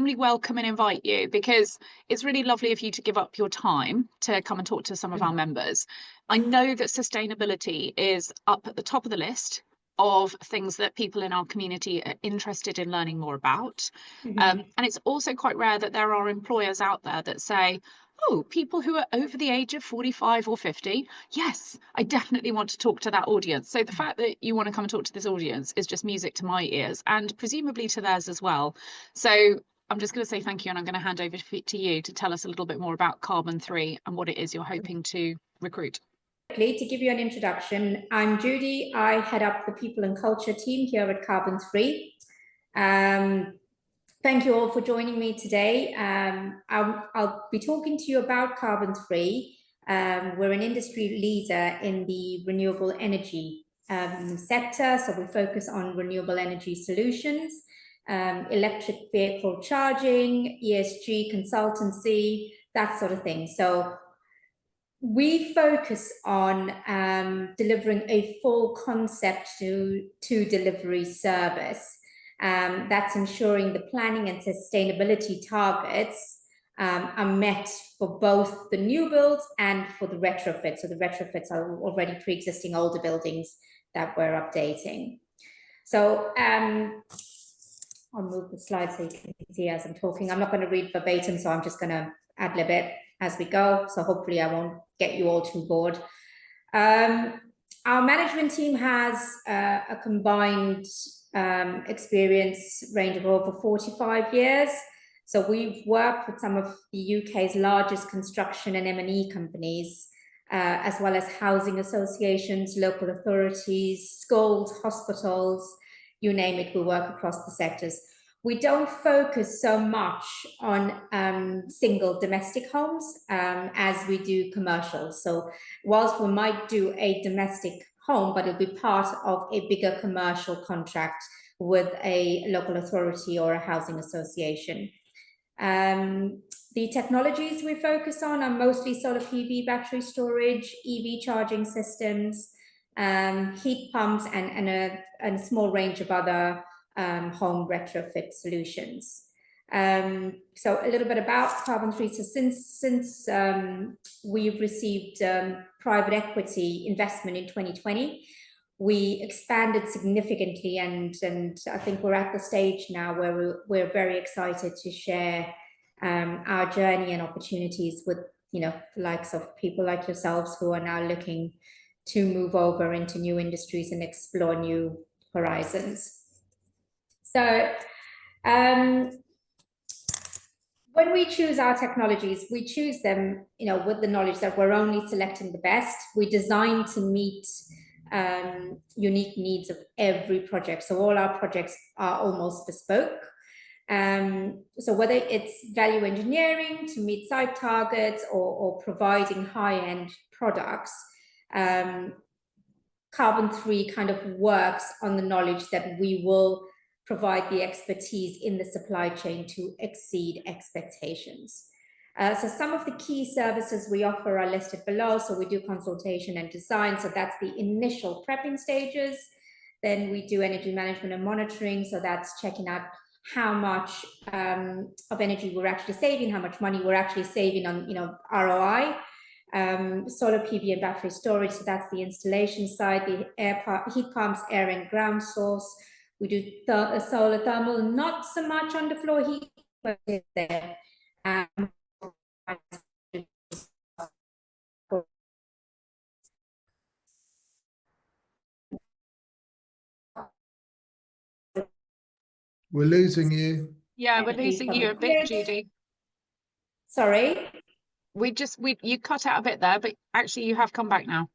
warmly welcome and invite you, because it's really lovely of you to give up your time to come and talk to some of our members. I know that sustainability is up at the top of the list of things that people in our community are interested in learning more about. And it's also quite rare that there are employers out there that say, oh, people who are over the age of 45 or 50, yes, I definitely want to talk to that audience. So the fact that you want to come and talk to this audience is just music to my ears, and presumably to theirs as well. So I'm just going to say thank you, and I'm going to hand over to you to tell us a little bit more about Carbon 3 and what it is you're hoping to recruit. To give you an introduction, I'm Judy. I head up the People and Culture team here at Carbon 3. Thank you all for joining me today. I'll be talking to you about Carbon 3. We're an industry leader in the renewable energy sector, so we focus on renewable energy solutions, electric vehicle charging, ESG consultancy, that sort of thing. So we focus on delivering a full concept to delivery service. That's ensuring the planning and sustainability targets are met for both the new builds and for the retrofits. So the retrofits are already pre-existing older buildings that we're updating. So I'll move the slide so you can see as I'm talking. I'm not going to read verbatim, so I'm just going to ad-lib it as we go. So hopefully I won't get you all too bored. Our management team has a combined experience range of over 45 years. So we've worked with some of the UK's largest construction and M&E companies, as well as housing associations, local authorities, schools, hospitals, you name it, we work across the sectors. We don't focus so much on single domestic homes as we do commercials. So whilst we might do a domestic home, but it'll be part of a bigger commercial contract with a local authority or a housing association. The technologies we focus on are mostly solar PV, battery storage, EV charging systems, heat pumps, and a small range of other home retrofit solutions. So a little bit about Carbon 3. So since we've received private equity investment in 2020, we expanded significantly, and I think we're at the stage now where we're very excited to share our journey and opportunities with, you know, the likes of people like yourselves who are now looking to move over into new industries and explore new horizons. So when we choose our technologies, we choose them, you know, with the knowledge that we're only selecting the best. We design to meet unique needs of every project. So all our projects are almost bespoke. So whether it's value engineering to meet site targets or providing high-end products, Carbon 3 kind of works on the knowledge that we will provide the expertise in the supply chain to exceed expectations. So some of the key services we offer are listed below. So we do consultation and design. So that's the initial prepping stages. Then we do energy management and monitoring. So that's checking out how much of energy we're actually saving, how much money we're actually saving on, you know, ROI. Solar PV and battery storage. So that's the installation side, the heat pumps, air and ground source. We do solar thermal, not so much on the floor heat, but it's there. We're losing you. Yeah, we're losing you a bit, Judy. Sorry? You cut out a bit there, but actually you have come back now.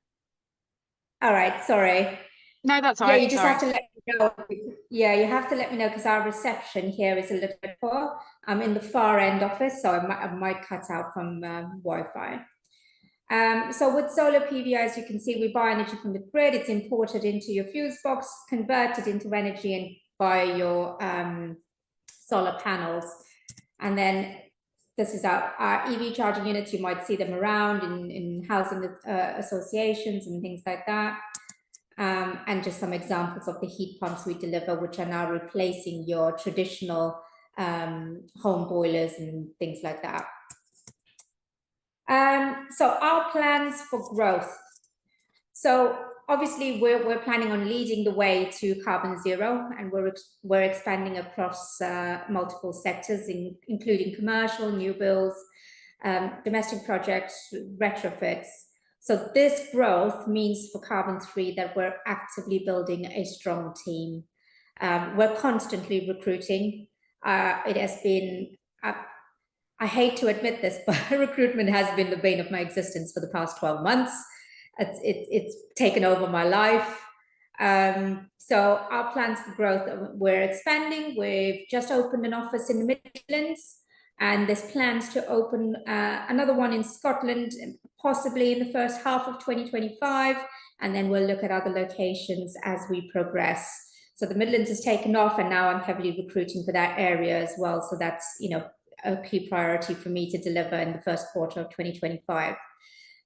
All right, sorry. No, that's all right. right. You just have to let me know. Yeah, you have to let me know because our reception here is a little bit poor. I'm in the far end office, so I might cut out from Wi-Fi. So with solar PV, as you can see, we buy energy from the grid. It's imported into your fuse box, converted into energy and via your solar panels. And then this is our EV charging units. You might see them around in housing associations and things like that. And just some examples of the heat pumps we deliver, which are now replacing your traditional home boilers and things like that. So our plans for growth. So obviously we're planning on leading the way to carbon zero, and we're expanding across multiple sectors, including commercial, new builds, domestic projects, retrofits. So this growth means for Carbon3 that we're actively building a strong team. We're constantly recruiting. It has been, I hate to admit this, but recruitment has been the bane of my existence for the past 12 months. It's taken over my life. So our plans for growth, we're expanding. We've just opened an office in the Midlands, and there's plans to open another one in Scotland, possibly in the first half of 2025. And then we'll look at other locations as we progress. So the Midlands has taken off, and now I'm heavily recruiting for that area as well. So that's, you know, a key priority for me to deliver in the first quarter of 2025.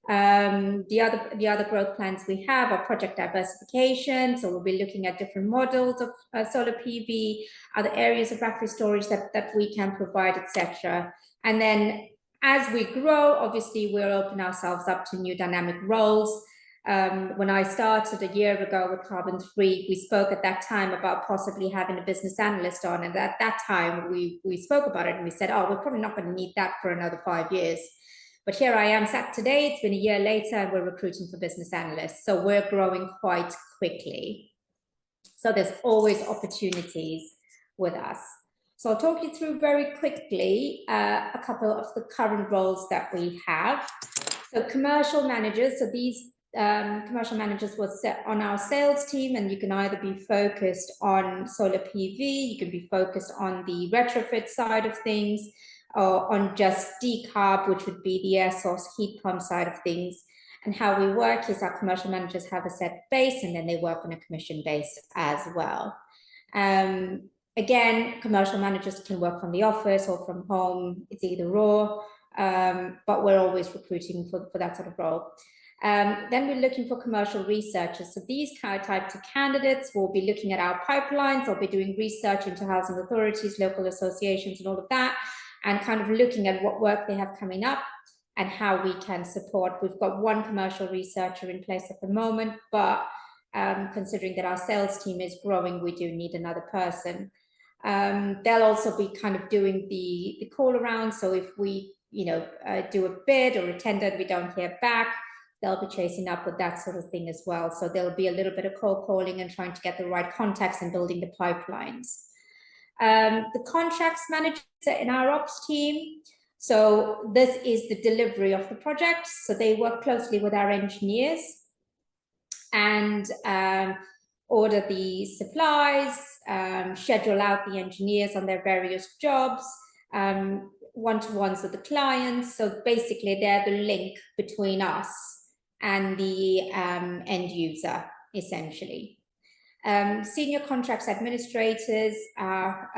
The other growth plans we have are project diversification. So we'll be looking at different models of solar PV, other areas of battery storage that we can provide, etc. And then as we grow, obviously we'll open ourselves up to new dynamic roles. When I started a year ago with Carbon3, we spoke at that time about possibly having a business analyst on, and at that time we spoke about it and we said, oh, we're probably not going to need that for another 5 years. But here I am sat today, it's been a year later, and we're recruiting for business analysts. So we're growing quite quickly. So there's always opportunities with us. So I'll talk you through very quickly a couple of the current roles that we have. So commercial managers, so these commercial managers will sit on our sales team, and you can either be focused on solar PV, you can be focused on the retrofit side of things, or on just decarb, which would be the air source heat pump side of things. And how we work is our commercial managers have a set base, and then they work on a commission base as well. Again, commercial managers can work from the office or from home, it's either or, but we're always recruiting for that sort of role. Then we're looking for commercial researchers. So these types of candidates will be looking at our pipelines, they'll be doing research into housing authorities, local associations, and all of that, and kind of looking at what work they have coming up and how we can support. We've got one commercial researcher in place at the moment, but considering that our sales team is growing, we do need another person. They'll also be kind of doing the call around. So if we, do a bid or a tender and we don't hear back, they'll be chasing up with that sort of thing as well. So there'll be a little bit of cold calling and trying to get the right contacts and building the pipelines. The contracts manager in our ops team. So this is the delivery of the projects. So they work closely with our engineers and order the supplies, schedule out the engineers on their various jobs, one-to-ones with the clients. So basically they're the link between us and the end user, essentially. Senior contracts administrators are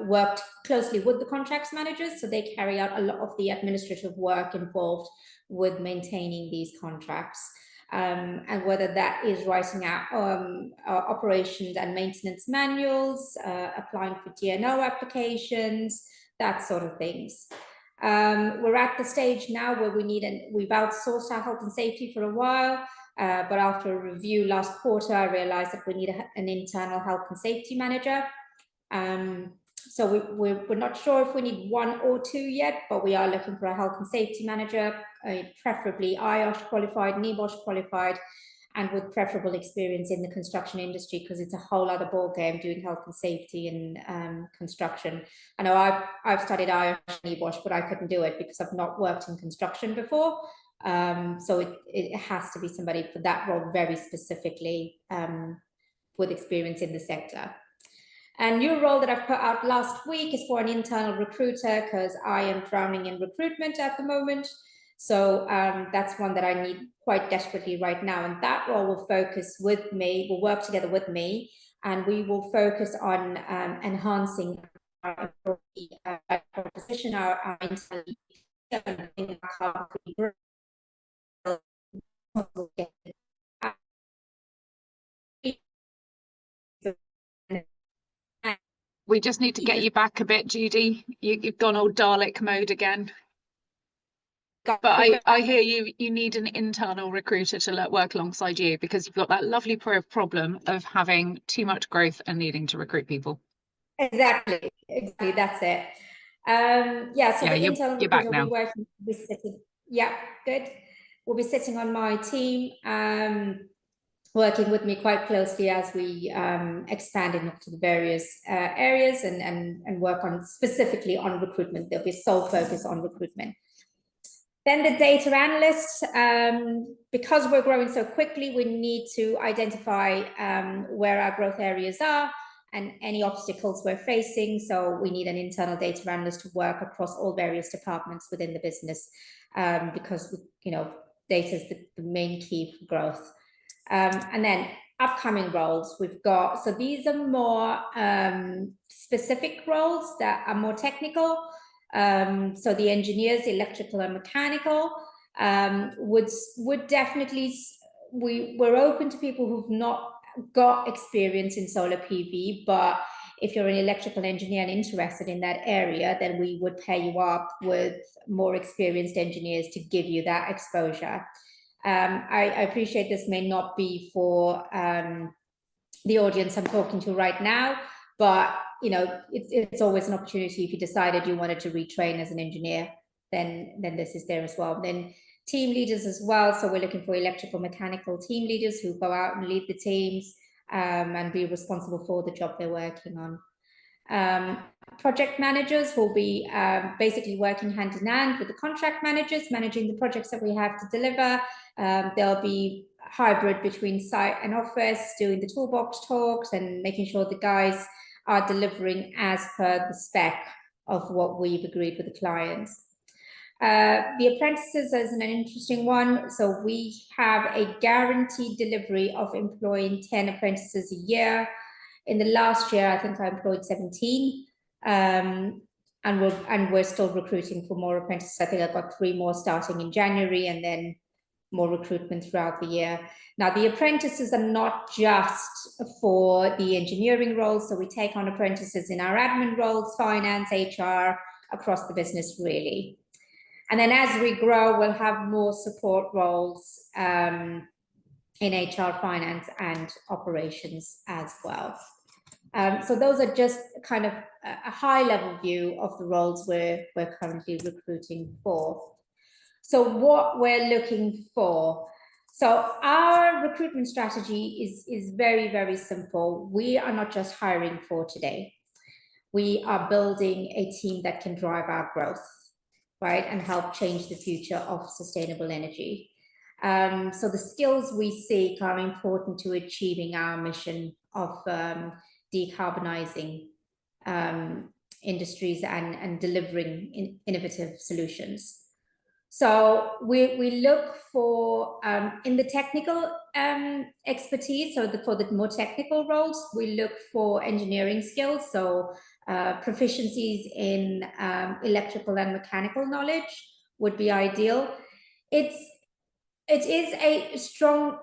worked closely with the contracts managers, so they carry out a lot of the administrative work involved with maintaining these contracts, and whether that is writing out operations and maintenance manuals, applying for DNO applications, that sort of things. We're at the stage now where we've outsourced our health and safety for a while, but after a review last quarter, I realized that we need an internal health and safety manager. So we're not sure if we need one or two yet, but we are looking for a health and safety manager, preferably IOSH qualified, NEBOSH qualified, and with preferable experience in the construction industry, because it's a whole other ballgame doing health and safety in construction. I know I've studied IOSH and NEBOSH, but I couldn't do it because I've not worked in construction before. So it has to be somebody for that role very specifically with experience in the sector. A new role that I've put out last week is for an internal recruiter, because I am drowning in recruitment at the moment. So that's one that I need quite desperately right now. And that role will focus with me, will work together with me, and we will focus on enhancing our position, our We just need to get you back a bit, Judy. You've gone all Dalek mode again. But I hear you need an internal recruiter to work alongside you, because you've got that lovely problem of having too much growth and needing to recruit people. Exactly, that's it. Yeah, so the internal recruiter will be working, yeah, good. We'll be sitting on my team, working with me quite closely as we expand into the various areas and work on specifically on recruitment. There'll be sole focus on recruitment. Then the data analysts, because we're growing so quickly, we need to identify where our growth areas are and any obstacles we're facing. So we need an internal data analyst to work across all various departments within the business, because data is the main key for growth. And then upcoming roles we've got, so these are more specific roles that are more technical. So the engineers, electrical and mechanical, would definitely, we're open to people who've not got experience in solar PV, but if you're an electrical engineer and interested in that area, then we would pair you up with more experienced engineers to give you that exposure. I appreciate this may not be for the audience I'm talking to right now, but it's always an opportunity. If you decided you wanted to retrain as an engineer, then this is there as well. Then team leaders as well. So we're looking for electrical mechanical team leaders who go out and lead the teams and be responsible for the job they're working on. Project managers will be basically working hand in hand with the contract managers, managing the projects that we have to deliver. There'll be hybrid between site and office, doing the toolbox talks and making sure the guys are delivering as per the spec of what we've agreed with the clients. The apprentices is an interesting one. So we have a guaranteed delivery of employing 10 apprentices a year. In the last year, I think I employed 17, and we're still recruiting for more apprentices. I think I've got 3 more starting in January, and then more recruitment throughout the year. Now, the apprentices are not just for the engineering roles, so we take on apprentices in our admin roles, finance, HR, across the business, really. And then as we grow, we'll have more support roles in HR, finance, and operations as well. So those are just kind of a high-level view of the roles we're currently recruiting for. So what we're looking for. So our recruitment strategy is very, very simple. We are not just hiring for today. We are building a team that can drive our growth, right, and help change the future of sustainable energy. So the skills we seek are important to achieving our mission of decarbonizing industries and delivering innovative solutions. So we look for, in the technical expertise, so for the more technical roles, we look for engineering skills, so proficiencies in electrical and mechanical knowledge would be ideal. It is a strong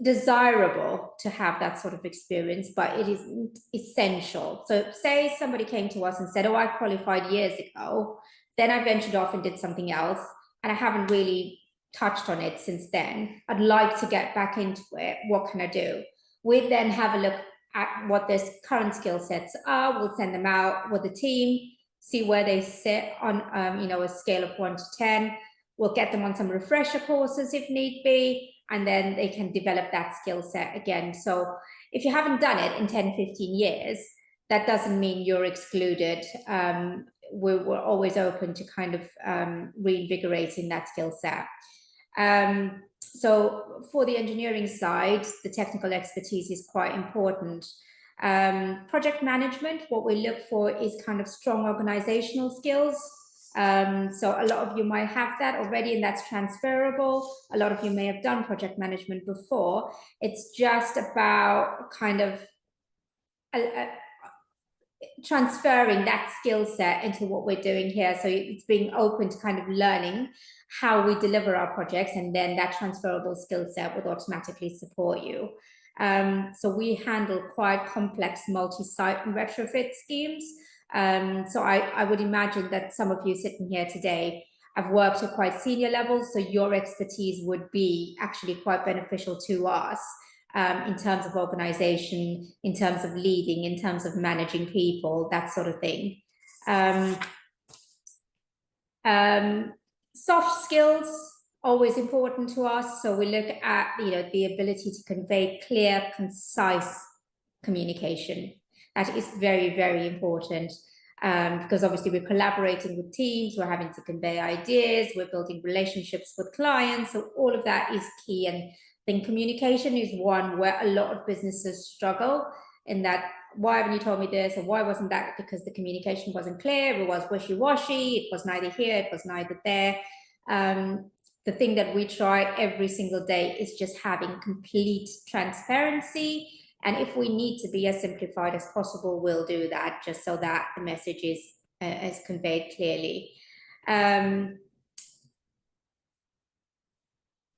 desirable to have that sort of experience, but it isn't essential. So say somebody came to us and said, oh, I qualified years ago, then I ventured off and did something else, and I haven't really touched on it since then. I'd like to get back into it. What can I do? We'd then have a look at what their current skill sets are. We'll send them out with the team, see where they sit on a scale of 1 to 10. We'll get them on some refresher courses if need be, and then they can develop that skill set again. So if you haven't done it in 10, 15 years, that doesn't mean you're excluded. We're always open to kind of reinvigorating that skill set. So for the engineering side, the technical expertise is quite important. Project management, what we look for is kind of strong organizational skills. So a lot of you might have that already, and that's transferable. A lot of you may have done project management before. It's just about kind of transferring that skill set into what we're doing here. So it's being open to kind of learning how we deliver our projects, and then that transferable skill set would automatically support you. So we handle quite complex multi-site and retrofit schemes. So I would imagine that some of you sitting here today have worked at quite senior levels, so your expertise would be actually quite beneficial to us in terms of organization, in terms of leading, in terms of managing people, that sort of thing. Soft skills, always important to us. So we look at, the ability to convey clear, concise communication. That is very, very important. Because obviously we're collaborating with teams, we're having to convey ideas, we're building relationships with clients, so all of that is key. And I think communication is one where a lot of businesses struggle in that, why haven't you told me this, or why wasn't that? Because the communication wasn't clear, it was wishy-washy, it was neither here, it was neither there. The thing that we try every single day is just having complete transparency. And if we need to be as simplified as possible, we'll do that, just so that the message is conveyed clearly.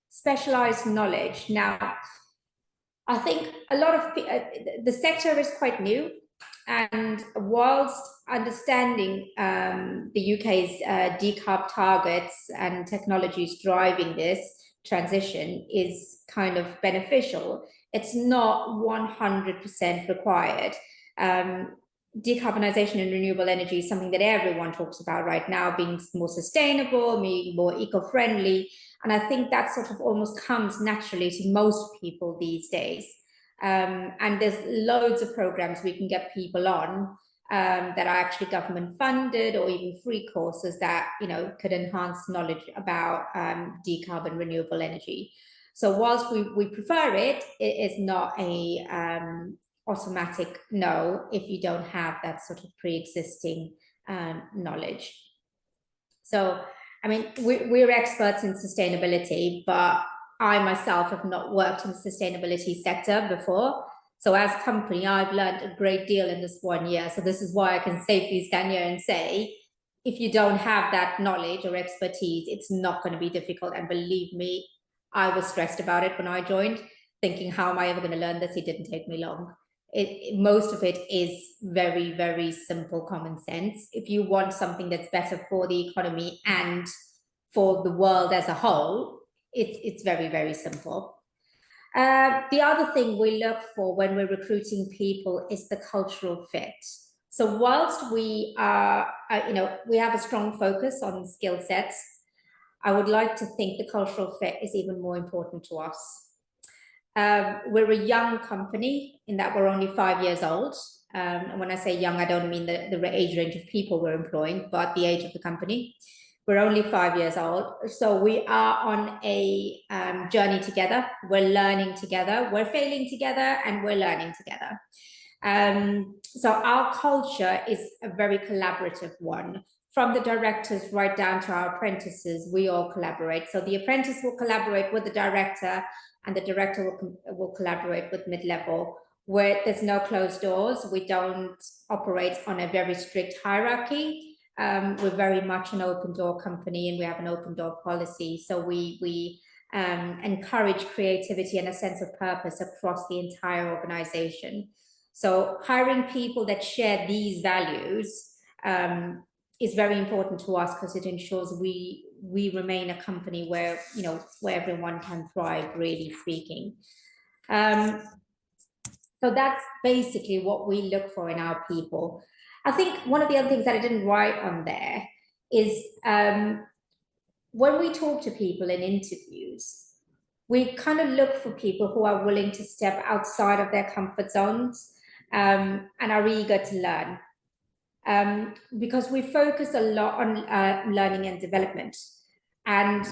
Specialized knowledge. Now, I think a lot of the sector is quite new, and whilst understanding the UK's decarb targets and technologies driving this transition is kind of beneficial, it's not 100% required. Decarbonisation and renewable energy is something that everyone talks about right now, being more sustainable, being more eco-friendly. And I think that sort of almost comes naturally to most people these days. And there's loads of programs we can get people on that are actually government funded, or even free courses that, could enhance knowledge about decarb and renewable energy. So whilst we prefer it, it is not a automatic no if you don't have that sort of pre-existing knowledge. So, I mean, we're experts in sustainability, but I myself have not worked in the sustainability sector before. So as a company, I've learned a great deal in this 1 year. So this is why I can safely stand here and say, if you don't have that knowledge or expertise, it's not going to be difficult. And believe me, I was stressed about it when I joined, thinking, how am I ever going to learn this? It didn't take me long. Most of it is very, very simple common sense. If you want something that's better for the economy and for the world as a whole, it's very, very simple. The other thing we look for when we're recruiting people is the cultural fit. So whilst we are, we have a strong focus on skill sets, I would like to think the cultural fit is even more important to us. We're a young company in that we're only 5 years old. And when I say young, I don't mean the age range of people we're employing, but the age of the company. We're only 5 years old. So we are on a journey together. We're learning together. We're failing together, and we're learning together. So our culture is a very collaborative one. From the directors right down to our apprentices, we all collaborate. So the apprentice will collaborate with the director, and the director will collaborate with mid-level, where there's no closed doors. We don't operate on a very strict hierarchy. We're very much an open door company, and we have an open door policy. So we encourage creativity and a sense of purpose across the entire organization. So hiring people that share these values is very important to us, because it ensures we remain a company where, where everyone can thrive, really speaking. So that's basically what we look for in our people. I think one of the other things that I didn't write on there is when we talk to people in interviews, we kind of look for people who are willing to step outside of their comfort zones and are eager to learn. Because we focus a lot on learning and development. And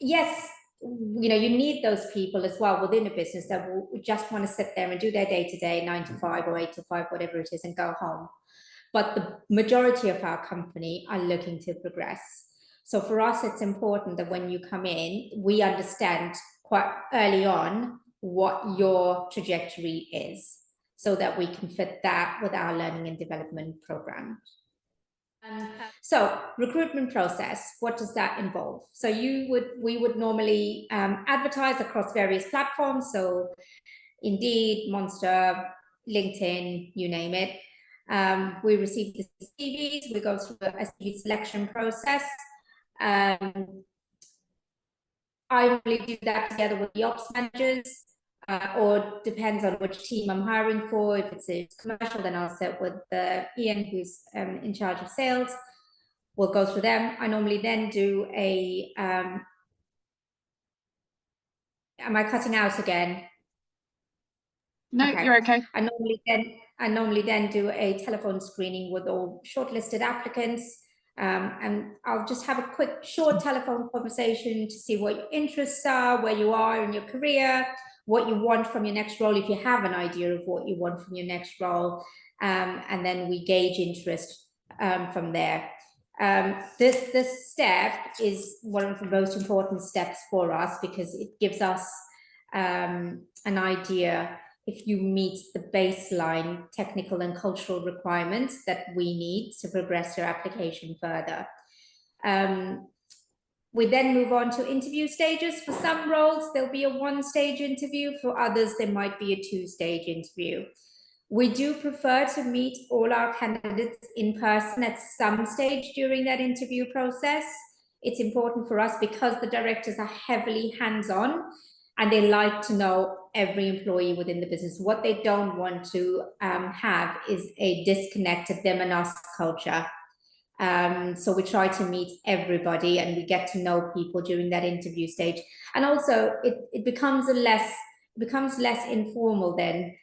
yes, you need those people as well within a business that will just want to sit there and do their day-to-day 9 to 5 or 8 to 5, whatever it is, and go home. But the majority of our company are looking to progress. So for us, it's important that when you come in, we understand quite early on what your trajectory is, so that we can fit that with our learning and development program. So recruitment process, what does that involve? So we would normally advertise across various platforms. So Indeed, Monster, LinkedIn, you name it. We receive the CVs, we go through a CV selection process. I normally do that together with the ops managers, or depends on which team I'm hiring for. If it's commercial, then I'll sit with Ian, who's in charge of sales. We'll go through them. I normally then do a, am I cutting out again? No, Okay. you're okay. I normally then do a telephone screening with all shortlisted applicants, and I'll just have a quick short telephone conversation to see what your interests are, where you are in your career, what you want from your next role, if you have an idea of what you want from your next role, and then we gauge interest from there. This step is one of the most important steps for us because it gives us an idea if you meet the baseline technical and cultural requirements that we need to progress your application further. We then move on to interview stages. For some roles, there'll be a one-stage interview. For others, there might be a two-stage interview. We do prefer to meet all our candidates in person at some stage during that interview process. It's important for us because the directors are heavily hands-on and they like to know every employee within the business. What they don't want to have is a disconnected them and us culture. So we try to meet everybody and we get to know people during that interview stage. And also it becomes less informal then,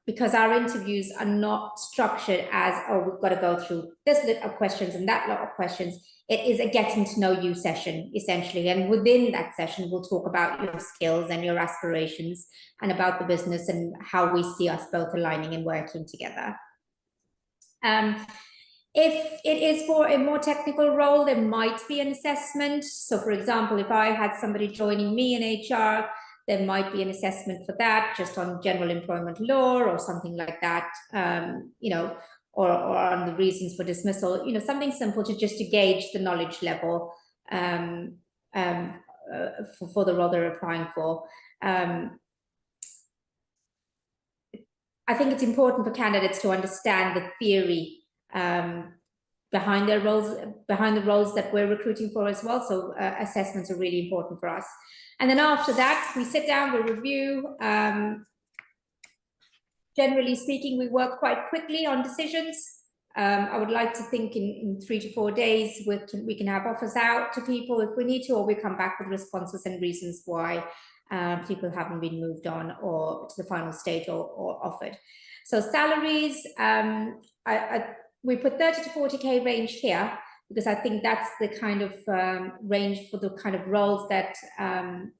because our interviews are not structured as, oh, we've got to go through this lot of questions and that lot of questions. It is a getting to know you session, essentially. And within that session, we'll talk about your skills and your aspirations and about the business and how we see us both aligning and working together. If it is for a more technical role, there might be an assessment. So for example, if I had somebody joining me in HR, there might be an assessment for that, just on general employment law or something like that, you know, or on the reasons for dismissal, you know, something simple to gauge the knowledge level for the role they're applying for. I think it's important for candidates to understand the theory behind their roles, behind the roles that we're recruiting for as well. So assessments are really important for us. And then after that, we sit down, we review. Generally speaking, we work quite quickly on decisions. I would like to think in 3 to 4 days, we can have offers out to people if we need to, or we come back with responses and reasons why people haven't been moved on or to the final stage or offered. So salaries, we put 30 to 40K range here because I think that's the kind of range for the kind of roles that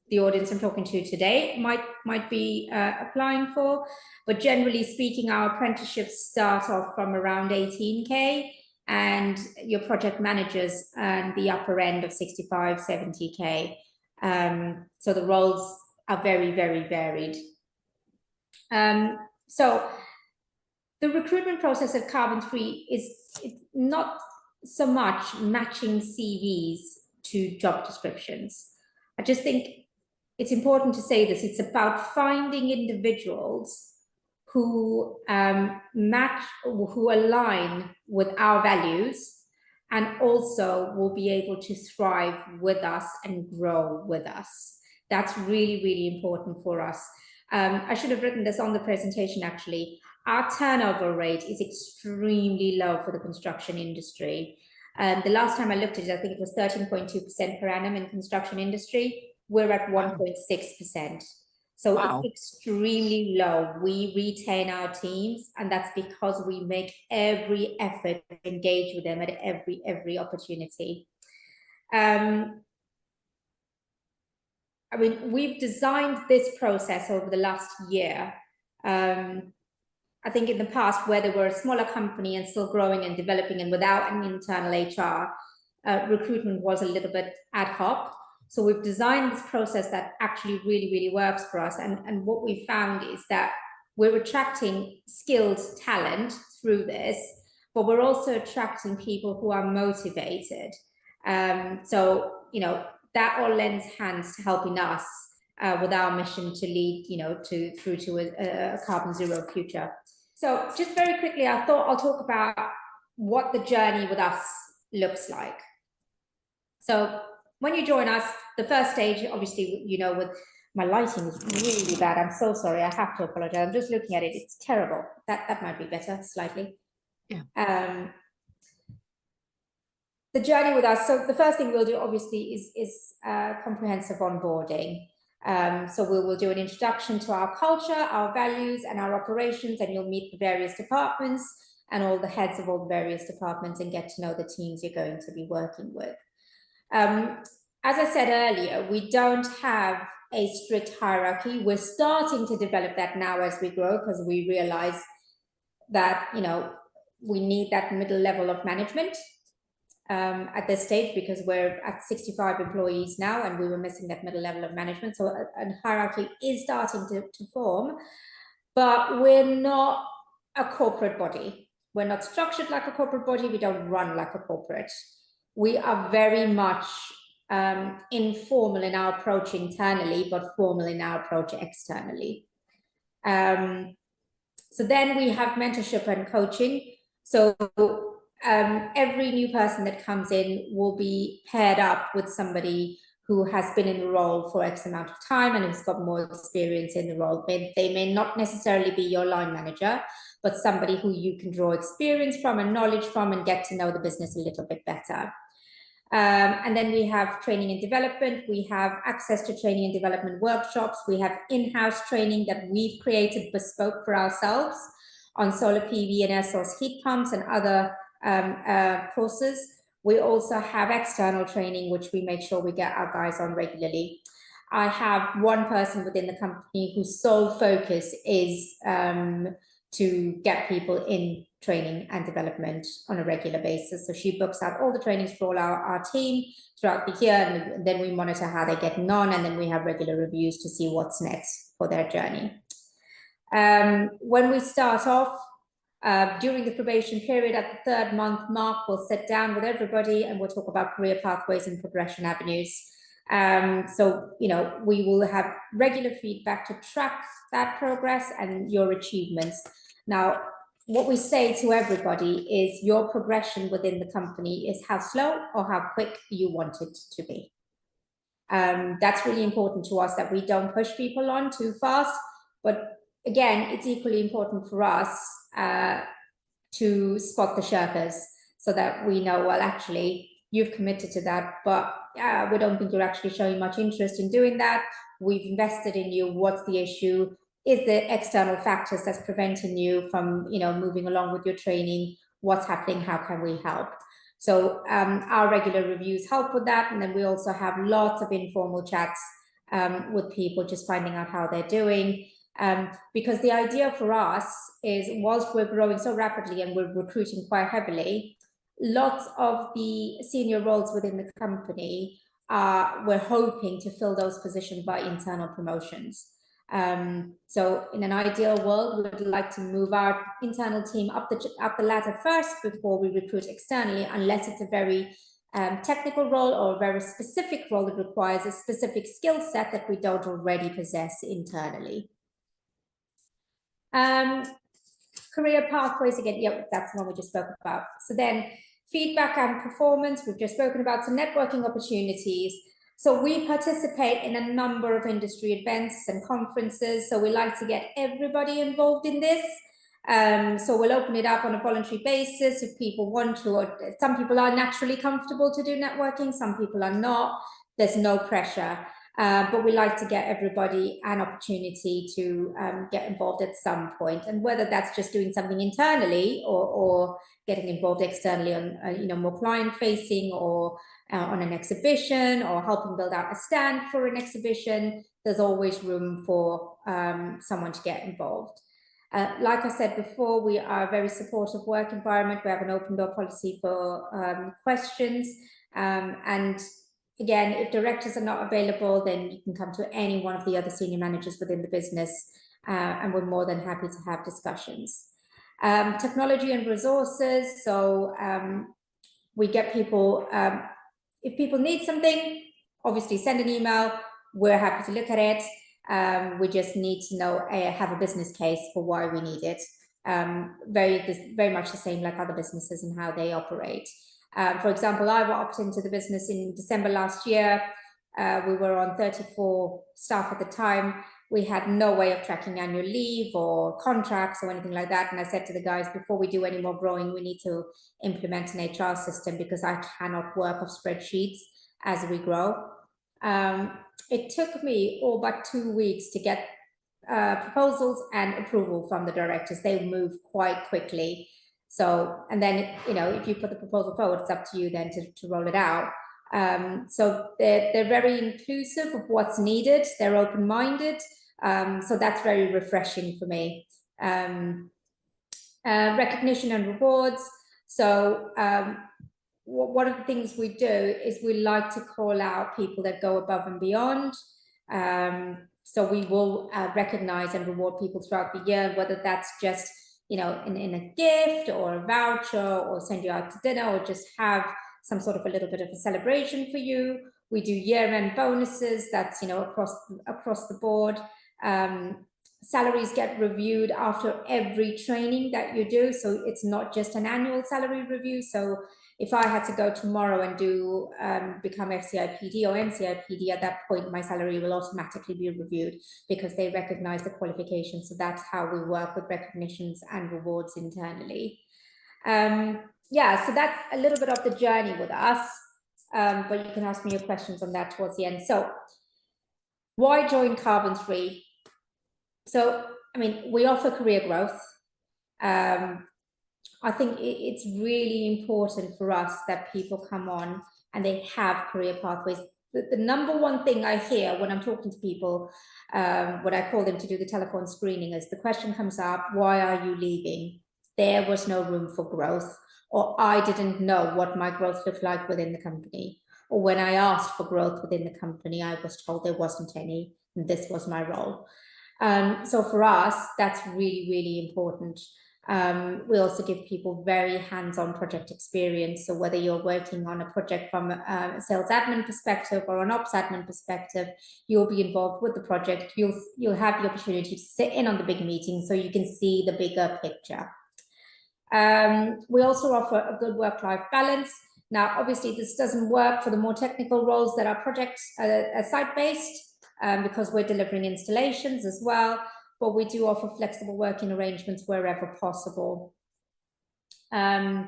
the audience I'm talking to today might be applying for. But generally speaking, our apprenticeships start off from around 18K, and your project managers and the upper end of 65, 70K. So the roles are very, very varied. So the recruitment process at Carbon 3 is not so much matching CVs to job descriptions. I just think it's important to say this. It's about finding individuals who match, who align with our values, and also will be able to thrive with us and grow with us. That's really, really important for us. I should have written this on the presentation, actually. Our turnover rate is extremely low for the construction industry. The last time I looked at it, I think it was 13.2% per annum in construction industry. We're at 1.6%. So wow. It's extremely low. We retain our teams, and that's because we make every effort to engage with them at every opportunity. I mean, we've designed this process over the last year. I think in the past, where they were a smaller company and still growing and developing and without an internal HR, recruitment was a little bit ad hoc. So we've designed this process that actually really, really works for us. And what we found is that we're attracting skilled talent through this, but we're also attracting people who are motivated. So, you know, that all lends hands to helping us with our mission to lead, through to a carbon zero future. So just very quickly, I thought I'll talk about what the journey with us looks like. So when you join us, the first stage, obviously, with my lighting is really bad. I'm so sorry. I have to apologize. I'm just looking at it. It's terrible. That might be better slightly. Yeah. The journey with us. So the first thing we'll do, obviously, is comprehensive onboarding. So we will do an introduction to our culture, our values, and our operations, and you'll meet the various departments and all the heads of all the various departments and get to know the teams you're going to be working with. As I said earlier, we don't have a strict hierarchy. We're starting to develop that now as we grow, because we realize that, we need that middle level of management at this stage, because we're at 65 employees now and we were missing that middle level of management. So a hierarchy is starting to form, but we're not a corporate body. We're not structured like a corporate body. We don't run like a corporate. We are very much informal in our approach internally, but formal in our approach externally. So then we have mentorship and coaching. So every new person that comes in will be paired up with somebody who has been in the role for X amount of time and has got more experience in the role. They may not necessarily be your line manager, but somebody who you can draw experience from and knowledge from and get to know the business a little bit better. And then we have training and development. We have access to training and development workshops. We have in-house training that we've created bespoke for ourselves on solar PV and air source heat pumps and other courses. We also have external training, which we make sure we get our guys on regularly. I have one person within the company whose sole focus is to get people in training and development on a regular basis. So she books out all the trainings for all our team throughout the year, and then we monitor how they're getting on, and then we have regular reviews to see what's next for their journey. When we start off, during the probation period at the 3rd month mark, we'll sit down with everybody and we'll talk about career pathways and progression avenues. So, we will have regular feedback to track that progress and your achievements. Now, what we say to everybody is your progression within the company is how slow or how quick you want it to be. That's really important to us, that we don't push people on too fast. But again, it's equally important for us to spot the Sherpas so that we know, well, actually, you've committed to that, but we don't think you're actually showing much interest in doing that. We've invested in you. What's the issue? Is the external factors that's preventing you from, moving along with your training? What's happening? How can we help? So our regular reviews help with that. And then we also have lots of informal chats with people, just finding out how they're doing. Because the idea for us is, whilst we're growing so rapidly and we're recruiting quite heavily, lots of the senior roles within the company we're hoping to fill those positions by internal promotions. So in an ideal world, we would like to move our internal team up the ladder first before we recruit externally, unless it's a very technical role or a very specific role that requires a specific skill set that we don't already possess internally. Career pathways, again, yep, that's the one we just spoke about. So then feedback and performance, we've just spoken about. So networking opportunities. So we participate in a number of industry events and conferences. So we like to get everybody involved in this. So we'll open it up on a voluntary basis if people want to. Or some people are naturally comfortable to do networking, some people are not. There's no pressure. But we like to get everybody an opportunity to get involved at some point, and whether that's just doing something internally or getting involved externally on more client facing or on an exhibition or helping build out a stand for an exhibition, there's always room for someone to get involved. Like I said before, we are a very supportive work environment. We have an open door policy for questions, and again, if directors are not available, then you can come to any one of the other senior managers within the business, and we're more than happy to have discussions. Technology and resources. So we get people, if people need something, obviously send an email. we're happy to look at it. We just need to know, have a business case for why we need it. Very much the same like other businesses and how they operate. For example, I walked into the business in December last year. We were on 34 staff at the time. We had no way of tracking annual leave or contracts or anything like that. And I said to the guys, before we do any more growing, we need to implement an HR system because I cannot work off spreadsheets as we grow. It took me all but 2 weeks to get proposals and approval from the directors. They move quite quickly. So, and then, you know, if you put the proposal forward, it's up to you then to roll it out. So they're very inclusive of what's needed. They're open-minded. So that's very refreshing for me. Recognition and rewards. So one of the things we do is we like to call out people that go above and beyond. So we will recognize and reward people throughout the year, whether that's just, you know, in a gift or a voucher, or send you out to dinner, or just have some sort of a little bit of a celebration for you. We do year-end bonuses. That's, you know, across the board. Salaries get reviewed after every training that you do. So it's not just an annual salary review. So if I had to go tomorrow and do become FCIPD or NCIPD, at that point, my salary will automatically be reviewed because they recognize the qualifications. So that's how we work with recognitions and rewards internally. Yeah, so that's a little bit of the journey with us, but you can ask me your questions on that towards the end. So why join Carbon Free? So, I mean, we offer career growth. I think it's really important for us that people come on and they have career pathways. The number one thing I hear when I'm talking to people, when I call them to do the telephone screening, is the question comes up, why are you leaving? There was no room for growth, or I didn't know what my growth looked like within the company. Or when I asked for growth within the company, I was told there wasn't any, and this was my role. So for us, that's really, really important. We also give people very hands-on project experience. So whether you're working on a project from a sales admin perspective or an ops admin perspective, you'll be involved with the project. You'll have the opportunity to sit in on the big meetings so you can see the bigger picture. We also offer a good work-life balance. Now, obviously, this doesn't work for the more technical roles that are projects site-based, because we're delivering installations as well, but we do offer flexible working arrangements wherever possible. Our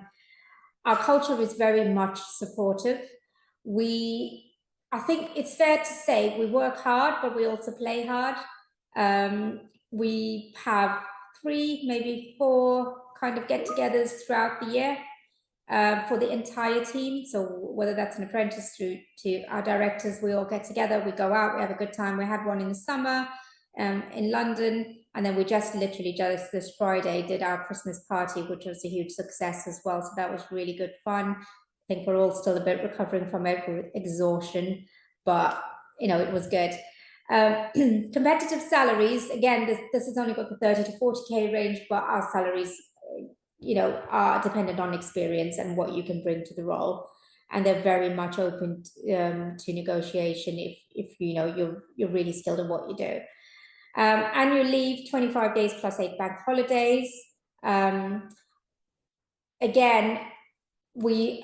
culture is very much supportive. I think it's fair to say we work hard, but we also play hard. We have 3, maybe 4 kind of get-togethers throughout the year for the entire team. So whether that's an apprentice to our directors, we all get together, we go out, we have a good time. We had one in the summer in London, and then we just literally just this Friday did our Christmas party, which was a huge success as well. So that was really good fun. I think we're all still a bit recovering from exhaustion, but you know, it was good. Competitive salaries, again, this has only got the 30 to 40k range, but our salaries, you know, are dependent on experience and what you can bring to the role, and they're very much open to negotiation if you know you're really skilled in what you do. Annual leave, 25 days plus 8 bank holidays. Again,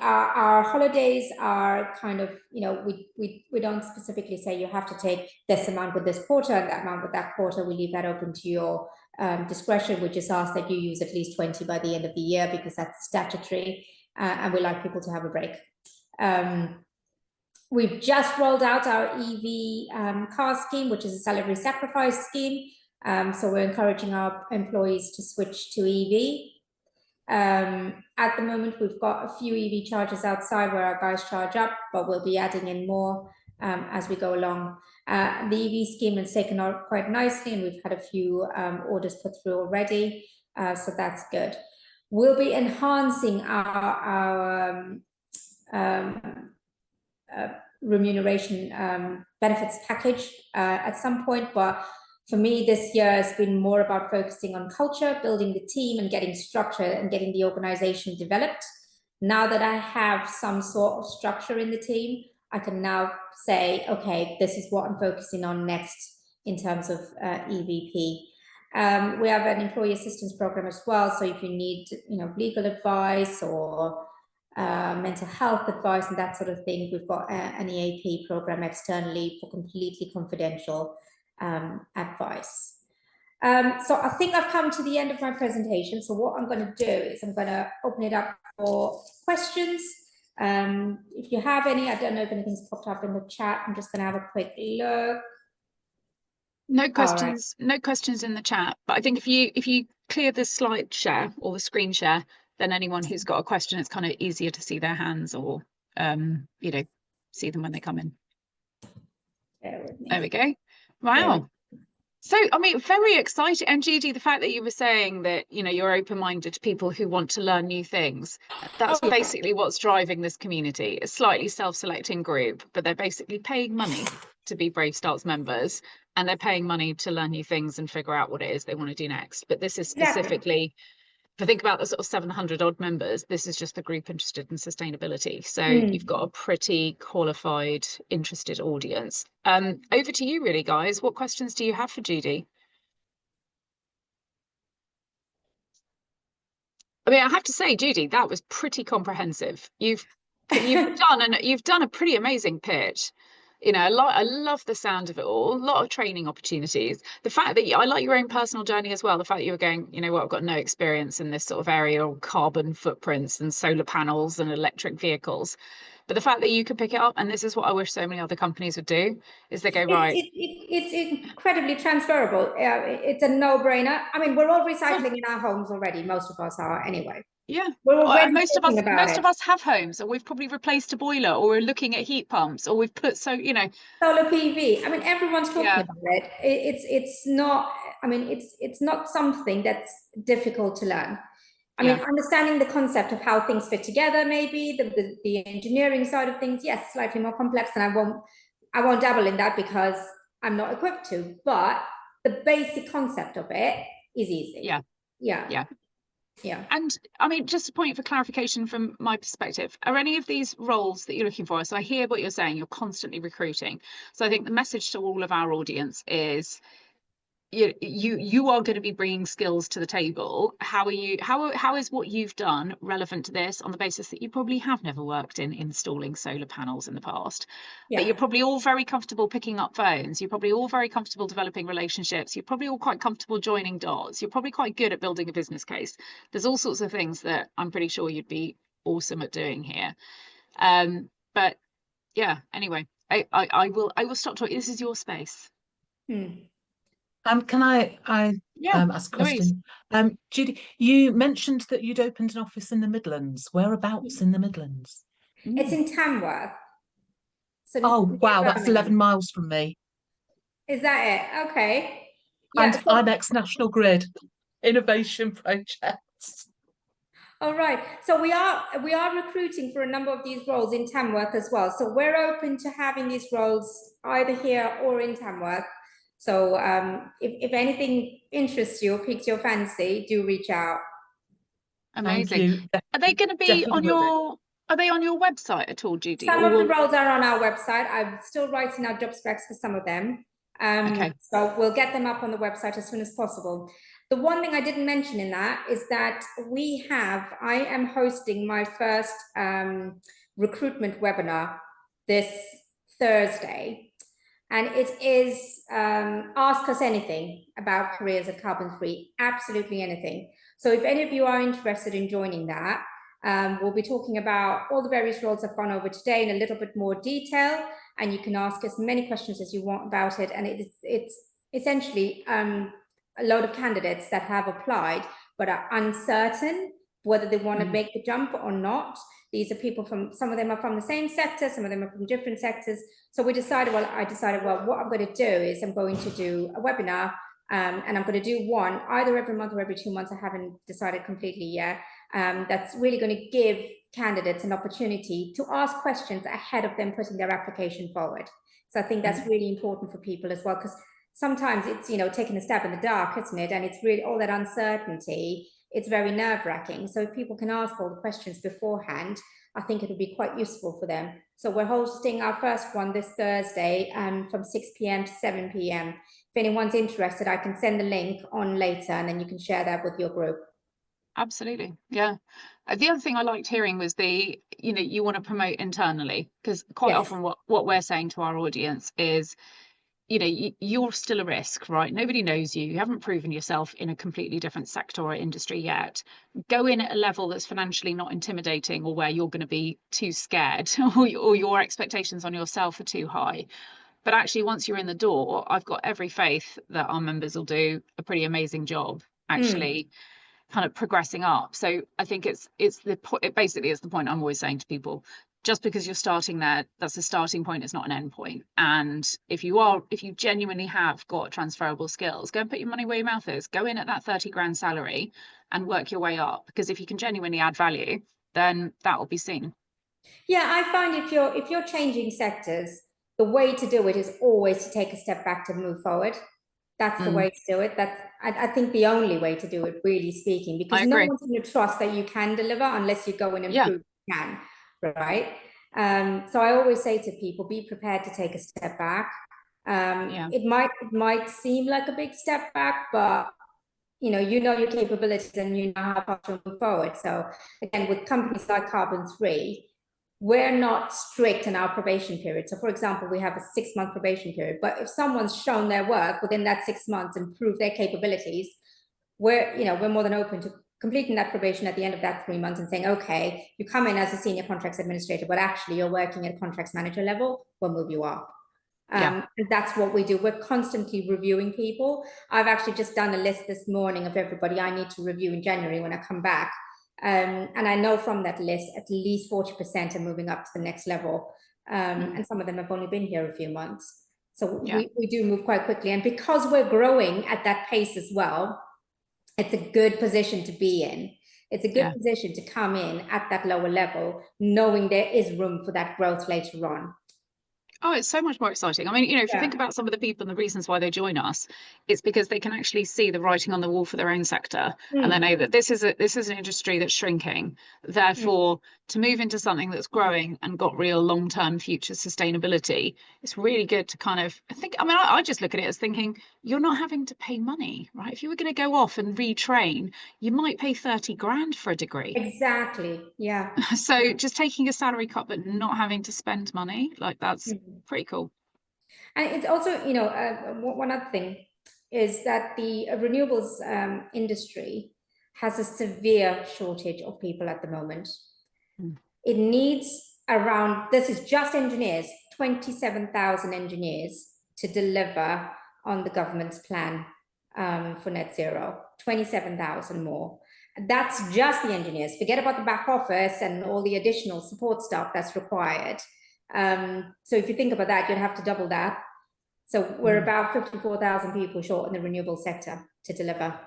our holidays are kind of, you know, we don't specifically say you have to take this amount with this quarter and that amount with that quarter. We leave that open to your discretion. We just ask that you use at least 20 by the end of the year because that's statutory, and we like people to have a break. We've just rolled out our EV car scheme, which is a salary sacrifice scheme. So we're encouraging our employees to switch to EV. At the moment, we've got a few EV chargers outside where our guys charge up, but we'll be adding in more as we go along. The EV scheme has taken out quite nicely, and we've had a few orders put through already, so that's good. We'll be enhancing our remuneration benefits package at some point, but for me this year has been more about focusing on culture, building the team and getting structure and getting the organization developed. Now that I have some sort of structure in the team, I can now say, okay, this is what I'm focusing on next in terms of EVP. We have an employee assistance program as well. So if you need, legal advice or mental health advice and that sort of thing, we've got an EAP program externally for completely confidential advice. So I think I've come to the end of my presentation. So what I'm going to do is I'm going to open it up for questions. If you have any, I don't know if anything's popped up in the chat. I'm just going to have a quick look. No questions, no questions in the chat. But I think if you clear the slide share or the screen share, then anyone who's got a question, it's kind of easier to see their hands or see them when they come in. Bear with me. There we go. Wow. So, I mean, very exciting. And Judy, the fact that you were saying that, you're open-minded to people who want to learn new things, that's basically what's driving this community. A slightly self-selecting group, but they're basically paying money to be Brave Starts members, and they're paying money to learn new things and figure out what it is they want to do next. But this is specifically, if I think about the sort of 700 odd members, this is just the group interested in sustainability. So you've got a pretty qualified, interested audience. Over to you, really, guys. What questions do you have for Judy? I mean, I have to say, Judy, that was pretty comprehensive. You've done a pretty amazing pitch. I love the sound of it all. A lot of training opportunities. The fact that I like your own personal journey as well. The fact that you were going, I've got no experience in this sort of area, or carbon footprints and solar panels and electric vehicles. But the fact that you can pick it up, and this is what I wish so many other companies would do, is they go, right. It's incredibly transferable. It's a no-brainer. I mean, we're all recycling in our homes already. Most of us are anyway. Yeah, most of us have homes, or we've probably replaced a boiler, or we're looking at heat pumps, or we've put solar PV. I mean, everyone's talking about it. It's not. I mean, it's not something that's difficult to learn. I mean, understanding the concept of how things fit together, maybe the engineering side of things, yes, slightly more complex, and I won't dabble in that because I'm not equipped to. But the basic concept of it is easy. Yeah. And I mean, just a point for clarification from my perspective, are any of these roles that you're looking for? So I hear what you're saying, you're constantly recruiting. So I think the message to all of our audience is you are going to be bringing skills to the table. How is what you've done relevant to this, on the basis that you probably have never worked in installing solar panels in the past, but you're probably all very comfortable picking up phones, you're probably all very comfortable developing relationships, you're probably all quite comfortable joining dots, you're probably quite good at building a business case. There's all sorts of things that I'm pretty sure you'd be awesome at doing here. But yeah, anyway, I will stop talking. This is your space. Can I ask a question? Judy, you mentioned that you'd opened an office in the Midlands. Whereabouts in the Midlands? It's in Tamworth. So oh wow, that's 11 miles from me. Is that it? Okay. And I'm ex-National Grid innovation projects. All right. So we are recruiting for a number of these roles in Tamworth as well. So we're open to having these roles either here or in Tamworth. So if anything interests you or piques your fancy, do reach out. Amazing. Are they going to be on your? Are they on your website at all, Judy? Some of the roles are on our website. I'm still writing out job specs for some of them. So we'll get them up on the website as soon as possible. The one thing I didn't mention in that is that I am hosting my first recruitment webinar this Thursday. And it is Ask Us Anything about careers at Carbon Free, absolutely anything. So if any of you are interested in joining that, we'll be talking about all the various roles I've gone over today in a little bit more detail, and you can ask as many questions as you want about it. And it's essentially a load of candidates that have applied but are uncertain whether they want to make the jump or not. These are people some of them are from the same sector, some of them are from different sectors. So I decided, well, what I'm going to do is I'm going to do a webinar, and I'm going to do one either every month or every 2 months. I haven't decided completely yet. That's really going to give candidates an opportunity to ask questions ahead of them putting their application forward. So I think that's really important for people as well, because sometimes it's, taking a stab in the dark, isn't it? And it's really all that uncertainty. It's very nerve-wracking. So if people can ask all the questions beforehand, I think it would be quite useful for them. So we're hosting our first one this Thursday from 6 p.m. to 7 p.m. If anyone's interested, I can send the link on later, and then you can share that with your group. Absolutely. Yeah. The other thing I liked hearing was you want to promote internally, because quite often what we're saying to our audience is, you're still a risk, right? Nobody knows you. You haven't proven yourself in a completely different sector or industry yet. Go in at a level that's financially not intimidating, or where you're going to be too scared or your expectations on yourself are too high. But actually, once you're in the door, I've got every faith that our members will do a pretty amazing job actually kind of progressing up. So I think it basically is the point I'm always saying to people: just because you're starting there, that's a starting point, it's not an end point. And if you genuinely have got transferable skills, go and put your money where your mouth is. Go in at that 30 grand salary and work your way up, because if you can genuinely add value, then that will be seen. Yeah, I find if you're changing sectors, the way to do it is always to take a step back to move forward. That's the way to do it. That's, I think, the only way to do it, really speaking, because no one's going to trust that you can deliver unless you go in and prove you can, right? So I always say to people, be prepared to take a step back. It might seem like a big step back, but you know your capabilities and you know how to move forward. So again, with companies like Carbon 3, we're not strict in our probation period. So for example, we have a 6-month probation period, but if someone's shown their work within that 6 months and proved their capabilities, we're more than open to completing that probation at the end of that 3 months and saying, okay, you come in as a senior contracts administrator, but actually you're working at a contracts manager level, we'll move you up. And that's what we do. We're constantly reviewing people. I've actually just done a list this morning of everybody I need to review in January when I come back. And I know from that list, at least 40% are moving up to the next level. And some of them have only been here a few months. So we do move quite quickly. And because we're growing at that pace as well, it's a good position to be in. It's a good position to come in at that lower level, knowing there is room for that growth later on. Oh, it's so much more exciting. I mean, if you think about some of the people and the reasons why they join us, it's because they can actually see the writing on the wall for their own sector, and they know that this is an industry that's shrinking. Therefore, to move into something that's growing and got real long-term future sustainability, it's really good to kind of think. I mean, I just look at it as thinking, you're not having to pay money, right? If you were going to go off and retrain, you might pay 30 grand for a degree. Exactly. Yeah. So just taking a salary cut but not having to spend money, like that's pretty cool. And it's also, one other thing is that the renewables industry has a severe shortage of people at the moment. It needs around, this is just engineers, 27,000 engineers to deliver on the government's plan for net zero, 27,000 more. That's just the engineers. Forget about the back office and all the additional support stuff that's required. So if you think about that, you'd have to double that. So we're about 54,000 people short in the renewable sector to deliver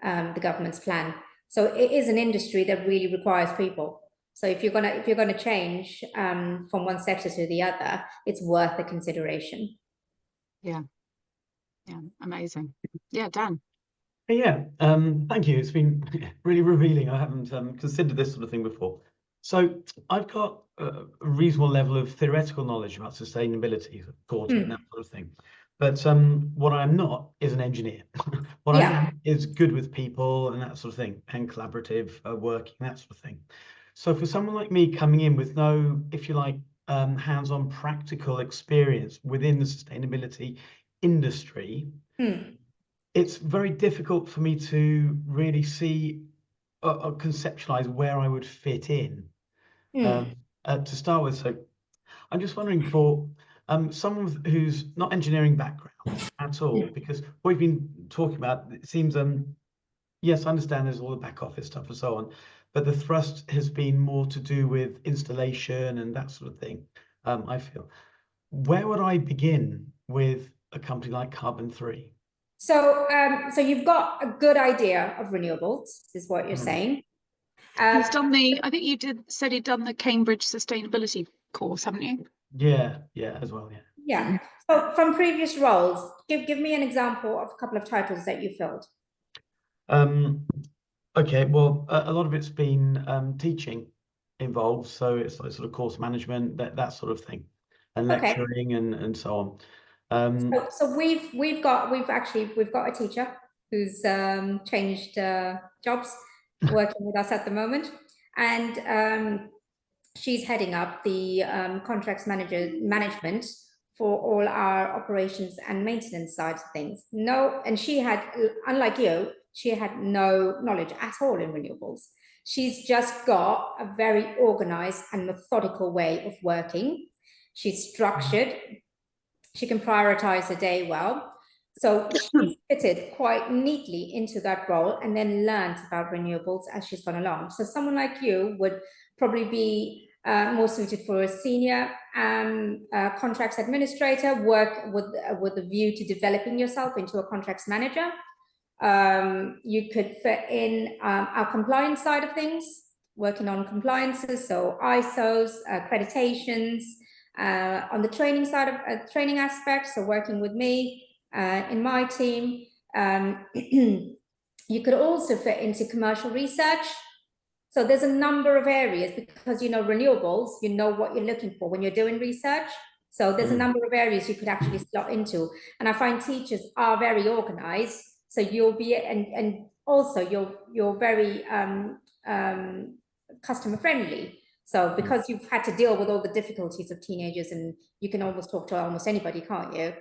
the government's plan. So it is an industry that really requires people. So if you're gonna change from one sector to the other, it's worth the consideration. Yeah, amazing. Yeah, Dan. Yeah, thank you. It's been really revealing. I haven't considered this sort of thing before. So I've got a reasonable level of theoretical knowledge about sustainability, thought, and that sort of thing. But what I'm not is an engineer. What I am is good with people and that sort of thing, and collaborative working, that sort of thing. So for someone like me coming in with no, if you like, hands-on practical experience within the sustainability industry, it's very difficult for me to really see or conceptualize where I would fit in to start with. So I'm just wondering, for someone who's not engineering background at all, because what we've been talking about, it seems, yes, I understand there's all the back office stuff and so on, but the thrust has been more to do with installation and that sort of thing, I feel. Where would I begin with a company like Carbon 3? So, so you've got a good idea of renewables, is what you're saying. He's done I think you said he'd done the Cambridge sustainability course, haven't you? Yeah, as well, Yeah. So from previous roles, give me an example of a couple of titles that you filled. Okay, well, a lot of it's been teaching. involved. So it's like sort of course management, that sort of thing, and Okay. lecturing and so on. So we've got a teacher who's changed jobs, working with us at the moment, and she's heading up the contracts management for all our operations and maintenance side of things. And she had, unlike you, she had no knowledge at all in renewables. She's just got a very organized and methodical way of working. She's structured. She can prioritize her day well. So she fitted quite neatly into that role and then learned about renewables as she's gone along. So someone like you would probably be more suited for a senior contracts administrator, work with a view to developing yourself into a contracts manager. You could fit in our compliance side of things, working on compliances, so ISOs, accreditations, on the training side of training aspects, so working with me in my team. You could also fit into commercial research. So there's a number of areas, because you know renewables, you know what you're looking for when you're doing research. So there's a number of areas you could actually slot into. And I find teachers are very organized. So you'll be, and also you're very customer friendly. So because you've had to deal with all the difficulties of teenagers, and you can almost talk to almost anybody, can't you?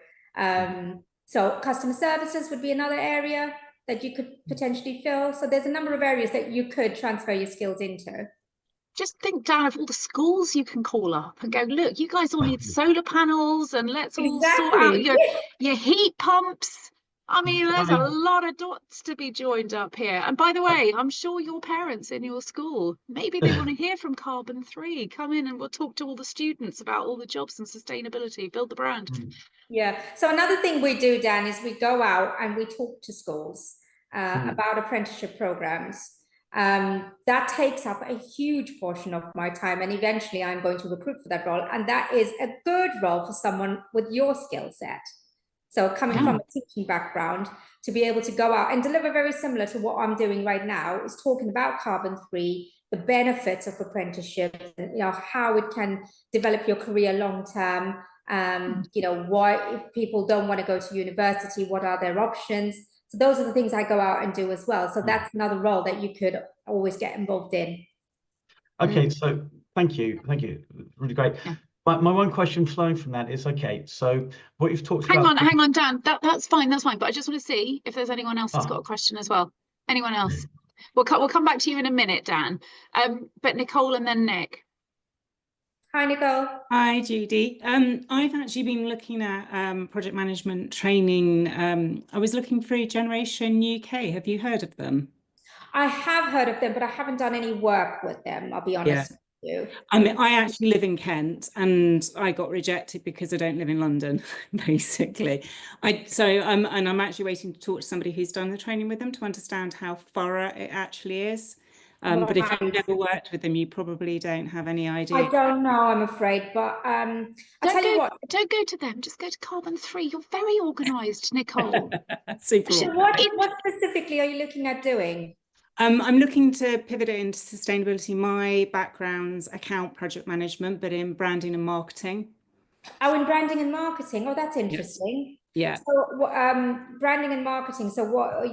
So customer services would be another area that you could potentially fill. So there's a number of areas that you could transfer your skills into. Just think, Dan, of all the schools you can call up and go, look, you guys all need solar panels, and let's all sort out your heat pumps. I mean, there's a lot of dots to be joined up here. And by the way, I'm sure your parents in your school, maybe they want to hear from Carbon 3. Come in and we'll talk to all the students about all the jobs and sustainability, build the brand. Yeah. So another thing we do, Dan, is we go out and we talk to schools about apprenticeship programs. That takes up a huge portion of my time, and eventually I'm going to recruit for that role. And that is a good role for someone with your skill set. So coming from a teaching background, to be able to go out and deliver very similar to what I'm doing right now, is talking about Carbon 3, the benefits of apprenticeships, and you know how it can develop your career long term. You know, why, if people don't want to go to university, what are their options? So those are the things I go out and do as well. So that's another role that you could always get involved in. Okay, so thank you, really great. My one question flowing from that is, okay, so what you've talked about. Hang on, Dan. That's fine. But I just want to see if there's anyone else who's got a question as well. Anyone else? We'll come back to you in a minute, Dan. But Nicole and then Nick. Hi, Nicole. Hi, Judy. I've actually been looking at project management training. I was looking through Generation UK. Have you heard of them? I have heard of them, but I haven't done any work with them, I'll be honest with you. I mean, I actually live in Kent, and I got rejected because I don't live in London, basically. And I'm actually waiting to talk to somebody who's done the training with them to understand how thorough it actually is. But if you've never worked with them, you probably don't have any idea. I don't know, I'm afraid, but I'll tell you what. Don't go to them, just go to Carbon 3. You're very organised, Nicole. Super. So what specifically are you looking at doing? I'm looking to pivot it into sustainability. My background's account project management, but in branding and marketing. Oh, in branding and marketing. Oh, that's interesting. Yeah. So branding and marketing. So what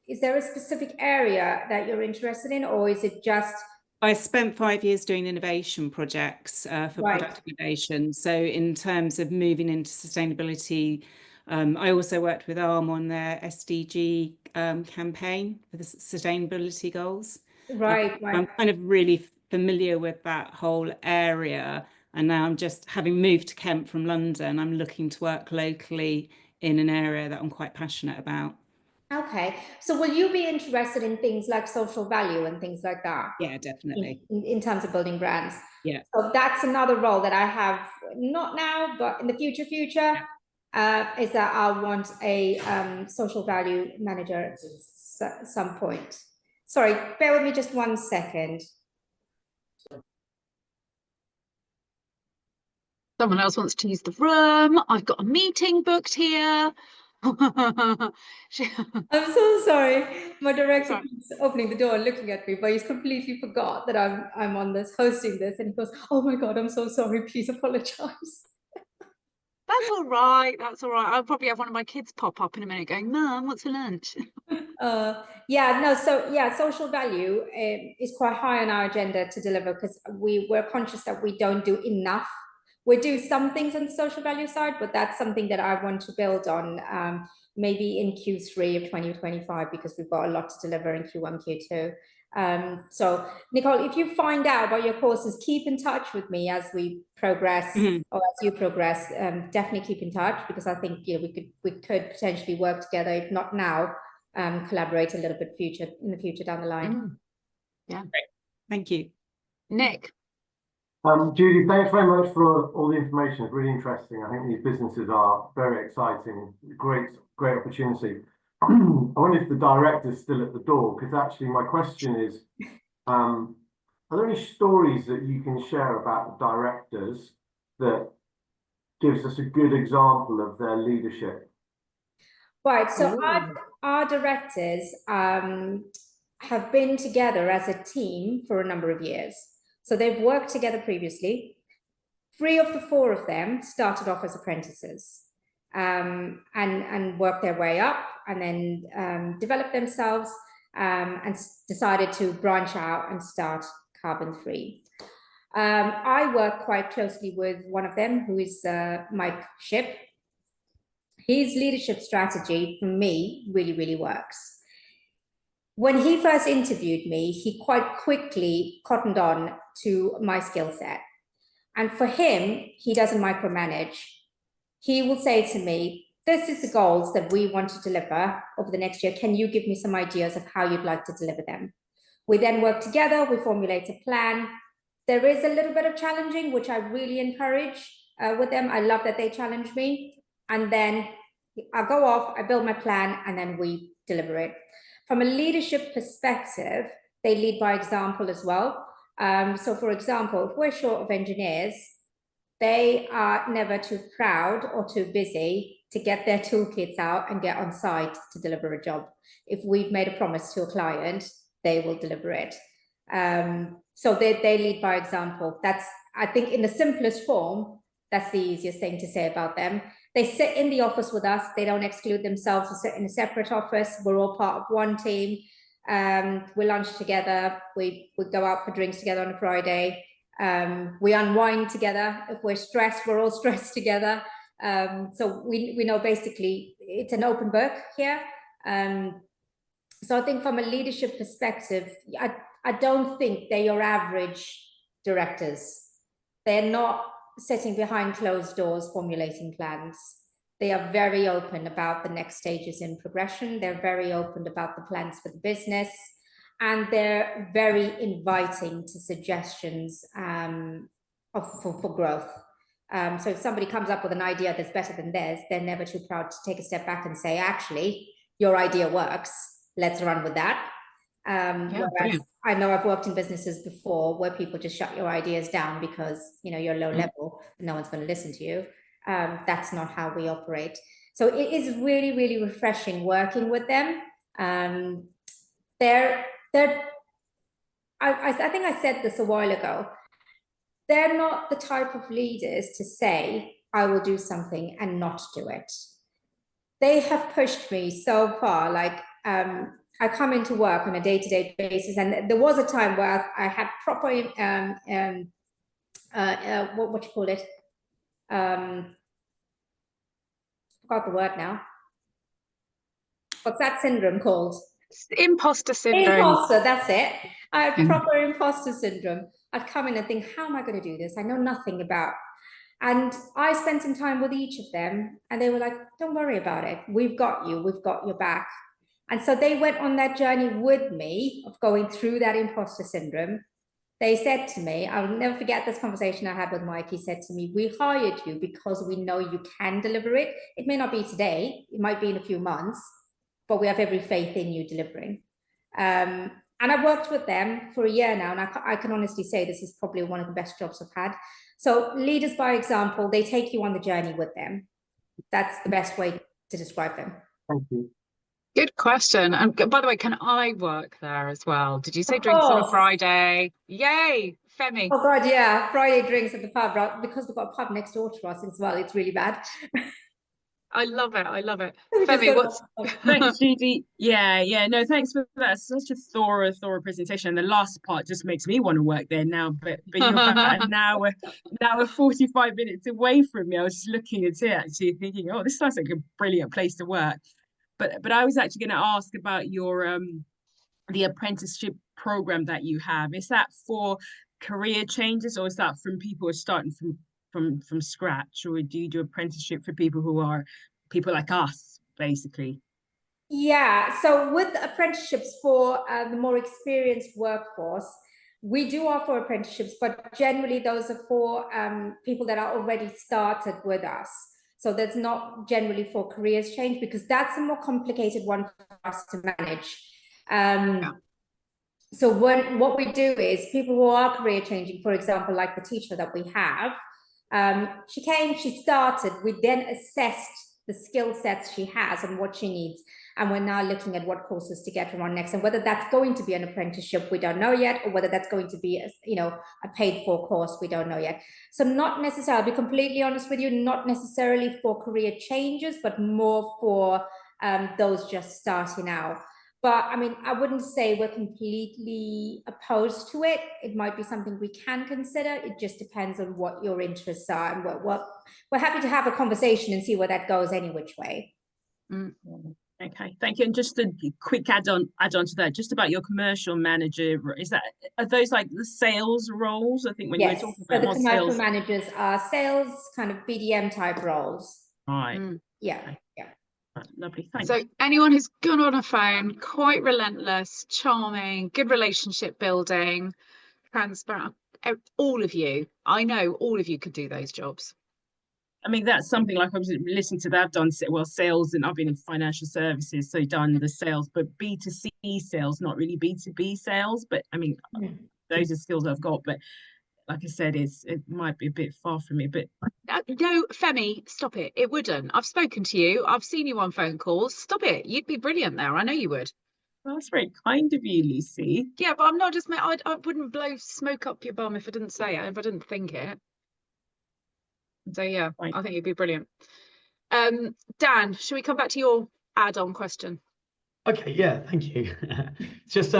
is there a specific area that you're interested in, or is it just? I spent 5 years doing innovation projects for product innovation. So in terms of moving into sustainability, I also worked with ARM on their SDG campaign for the sustainability goals. Right. I'm kind of really familiar with that whole area. And now I'm just, having moved to Kent from London, I'm looking to work locally in an area that I'm quite passionate about. Okay. So will you be interested in things like social value and things like that? Yeah, definitely. In terms of building brands. Yeah. So that's another role that I have, not now, but in the future, is that I want a social value manager at some point. Sorry, bear with me just 1 second. Someone else wants to use the room. I've got a meeting booked here. I'm so sorry. My director keeps opening the door and looking at me, but he's completely forgot that I'm on this, hosting this, and he goes, "Oh my God, I'm so sorry. Please apologize." That's all right. That's all right. I'll probably have one of my kids pop up in a minute going, "Mum, what's for lunch?" Yeah, no, so yeah, social value is quite high on our agenda to deliver, because we're conscious that we don't do enough. We do some things on the social value side, but that's something that I want to build on maybe in Q3 of 2025, because we've got a lot to deliver in Q1, Q2. So Nicole, if you find out about your courses, keep in touch with me as we progress, or as you progress. Definitely keep in touch, because I think, you know, we could potentially work together, if not now, collaborate a little bit in the future down the line. Yeah. Great. Thank you. Nick. Judy, thanks very much for all the information. It's really interesting. I think these businesses are very exciting. Great opportunity. I wonder if the director's still at the door, because actually my question is, are there any stories that you can share about the directors that gives us a good example of their leadership? Right, so our directors have been together as a team for a number of years. So they've worked together previously. 3 of the 4 of them started off as apprentices and worked their way up, and then developed themselves and decided to branch out and start Carbon Free. I work quite closely with one of them, who is Mike Shipp. His leadership strategy, for me, really, really works. When he first interviewed me, he quite quickly cottoned on to my skill set. And for him, he doesn't micromanage. He will say to me, "This is the goals that we want to deliver over the next year. Can you give me some ideas of how you'd like to deliver them?" We then work together, we formulate a plan. There is a little bit of challenging, which I really encourage with them. I love that they challenge me. And then I go off, I build my plan, and then we deliver it. From a leadership perspective, they lead by example as well. So for example, if we're short of engineers, they are never too proud or too busy to get their toolkits out and get on site to deliver a job. If we've made a promise to a client, they will deliver it. So they lead by example. That's, I think, in the simplest form, that's the easiest thing to say about them. They sit in the office with us. They don't exclude themselves to sit in a separate office. We're all part of one team. We lunch together. We go out for drinks together on a Friday. We unwind together. If we're stressed, we're all stressed together. So we know basically it's an open book here. So I think from a leadership perspective, I don't think they're your average directors. They're not sitting behind closed doors formulating plans. They are very open about the next stages in progression. They're very open about the plans for the business, and they're very inviting to suggestions for growth. So if somebody comes up with an idea that's better than theirs, they're never too proud to take a step back and say, "Actually, your idea works. Let's run with that." Whereas I know I've worked in businesses before where people just shut your ideas down because, you know, you're low level and no one's going to listen to you. That's not how we operate. So it is really, really refreshing working with them. I think I said this a while ago. They're not the type of leaders to say, "I will do something," and not do it. They have pushed me so far. Like, I come into work on a day-to-day basis, and there was a time where I had proper, what do you call it? Forgot the word now. What's that syndrome called? Imposter syndrome. Imposter, that's it. I had proper imposter syndrome. I'd come in and think, how am I going to do this? I know nothing about. And I spent some time with each of them, and they were like, "Don't worry about it. We've got you. We've got your back." And so they went on that journey with me of going through that imposter syndrome. They said to me, I'll never forget this conversation I had with Mike. He said to me, "We hired you because we know you can deliver it. It may not be today, it might be in a few months, but we have every faith in you delivering." And I've worked with them for a year now, and I can honestly say this is probably one of the best jobs I've had. So leaders by example, they take you on the journey with them. That's the best way to describe them. Thank you. Good question. And by the way, can I work there as well? Did you say Of drinks on a course. Friday? Yay, Femi. Oh God, yeah, Friday drinks at the pub, right? Because we've got a pub next door to us as well. It's really bad. I love it. I love it. We just Femi, go to what's the pub. Thanks, Judy. Yeah, no, thanks for that. Such a thorough presentation. The last part just makes me want to work there now. But you're about an hour 45 minutes away from me. I was just looking at it, actually thinking, oh, this sounds like a brilliant place to work. But I was actually going to ask about your the apprenticeship program that you have. Is that for career changes, or is that from people who are starting from scratch, or do you do apprenticeship for people who are people like us, basically? Yeah, so with apprenticeships for the more experienced workforce, we do offer apprenticeships, but generally those are for people that are already started with us. So that's not generally for careers change, because that's a more complicated one for us to manage. So what we do is people who are career changing, for example, like the teacher that we have, she started, we then assessed the skill sets she has and what she needs. And we're now looking at what courses to get her on next, and whether that's going to be an apprenticeship, we don't know yet, or whether that's going to be a paid for course, we don't know yet. So not necessarily, I'll be completely honest with you, not necessarily for career changes, but more for those just starting out. But I mean, I wouldn't say we're completely opposed to it. It might be something we can consider. It just depends on what your interests are, and we're happy to have a conversation and see where that goes any which way. Okay, thank you. And just a quick add on to that, just about your commercial manager, are those like the sales roles? I think when you were talking about so the commercial sales managers are sales kind of BDM type roles. Right. Yeah. Lovely, thanks. So anyone who's good on a phone, quite relentless, charming, good relationship building, transparent, all of you, I know all of you could do those jobs. I mean, that's something like I was listening to that. I've done sales, and I've been in financial services, so done the sales, but B2C sales, not really B2B sales. But I mean, those are skills I've got. But like I said, it might be a bit far from me. But no, Femi, stop it. It wouldn't. I've spoken to you. I've seen you on phone calls. Stop it. You'd be brilliant there. I know you would. Well, that's very kind of you, Lucy. Yeah, but I'm not just. I wouldn't blow smoke up your bum if I didn't say it. If I didn't think it. So yeah, I think you'd be brilliant. Dan, should we come back to your add-on question? Okay, yeah, thank you. Just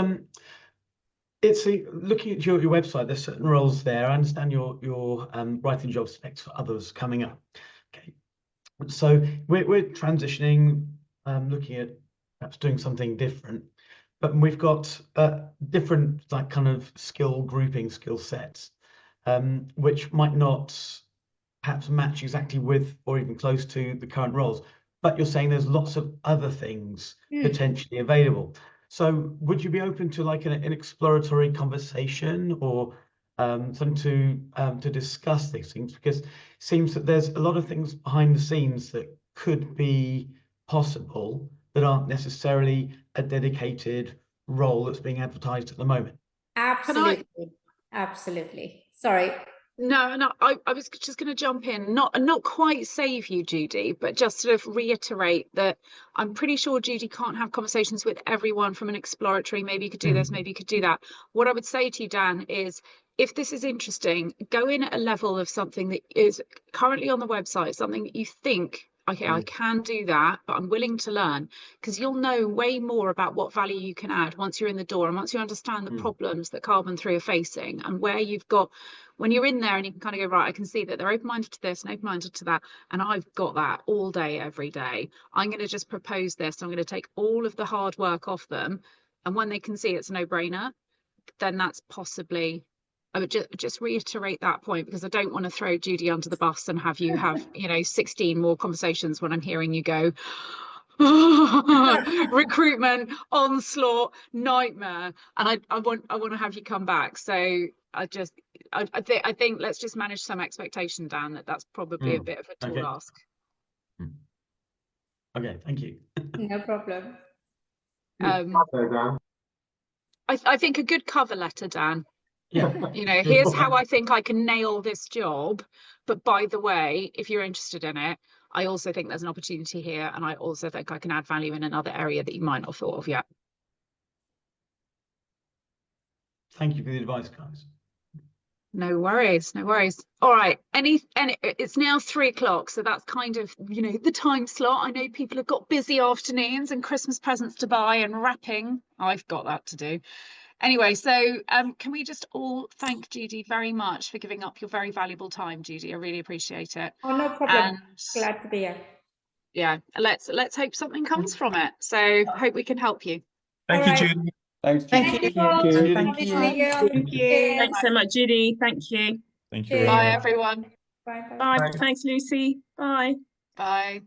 it's looking at your website. There's certain roles there. I understand you're writing job specs for others coming up. Okay, so we're transitioning, looking at perhaps doing something different, but we've got different like kind of skill sets, which might not perhaps match exactly with or even close to the current roles, but you're saying there's lots of other things potentially available. So would you be open to like an exploratory conversation or something to discuss these things? Because it seems that there's a lot of things behind the scenes that could be possible that aren't necessarily a dedicated role that's being advertised at the moment. Absolutely. Sorry. No, I was just going to jump in, not quite save you, Judy, but just sort of reiterate that I'm pretty sure Judy can't have conversations with everyone from an exploratory, maybe you could do this, maybe you could do that. What I would say to you, Dan, is if this is interesting, go in at a level of something that is currently on the website, something that you think, okay, I can do that, but I'm willing to learn, because you'll know way more about what value you can add once you're in the door and once you understand the problems that Carbon 3 are facing and where you've got, when you're in there and you can kind of go, right, I can see that they're open-minded to this and open-minded to that, and I've got that all day, every day. I'm going to just propose this. I'm going to take all of the hard work off them, and when they can see it's a no-brainer, then that's possibly, I would just reiterate that point, because I don't want to throw Judy under the bus and have you have 16 more conversations when I'm hearing you go recruitment onslaught nightmare, and I want to have you come back. So I think let's just manage some expectation, Dan, that's probably a bit of a tall ask. Okay, thank you. No problem. I think a good cover letter, Dan. Yeah. Here's how I think I can nail this job, but by the way, if you're interested in it, I also think there's an opportunity here, and I also think I can add value in another area that you might not have thought of yet. Thank you for the advice, guys. No worries, no worries. All right, and it's now 3 o'clock, so that's kind of, you know, the time slot. I know people have got busy afternoons and Christmas presents to buy and wrapping. I've got that to do. Anyway, so can we just all thank Judy very much for giving up your very valuable time, Judy? I really appreciate it. Oh, no problem. Glad to be here. Yeah, let's hope something comes from it. So hope we can help you. Thank you, Judy. Thanks, Judy. Thank you. Thank you. Thank you. Thanks so much, Judy. Thank you. Thank you. Bye, everyone. Bye. Bye. Thanks, Lucy. Bye. Bye.